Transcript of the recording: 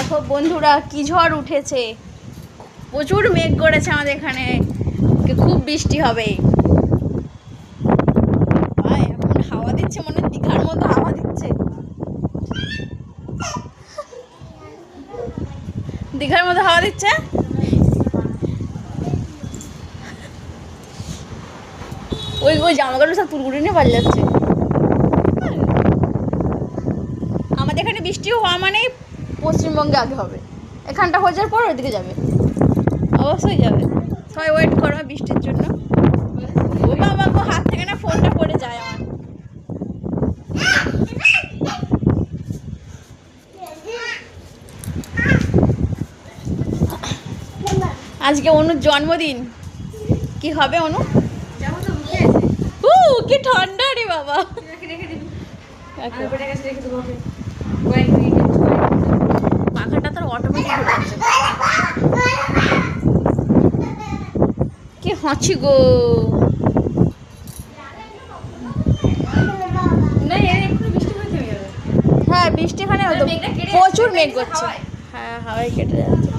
দেখো বন্ধুরা কি ঝড় উঠেছে, প্রচুর মেঘ করেছে আমাদের এখানে, খুব বৃষ্টি হবে। এমন হাওয়া দিচ্ছে, মনে হয় দীঘার মতো হাওয়া দিচ্ছে। দীঘার মতো হাওয়া দিচ্ছে। ওই ওই জামাকাপড় সব তুলগুড়ি নিয়ে পালিয়ে যাচ্ছে। আমাদের এখানে বৃষ্টি হওয়া মানেই পশ্চিমবঙ্গে আগে হবে, এখানটা হয়ে যাওয়ার পর ওইদিকে যাবে, অবশ্যই যাবে। সবাই ওয়েট করো বৃষ্টির জন্য। ও বাবা গো, হাত থেকে না ফোনটা পড়ে যায় আমার। আজকে অনুর জন্মদিন, কি হবে অনু? কি ঠান্ডা রে বাবা। পাখাটা তোর অটোমেটিক ঘুরে যাচ্ছে। কি হাঁচি গো। হ্যাঁ বৃষ্টি এখানে হতো, প্রচুর মেঘ করছে। হ্যাঁ হাওয়ায় কেটে যাচ্ছে।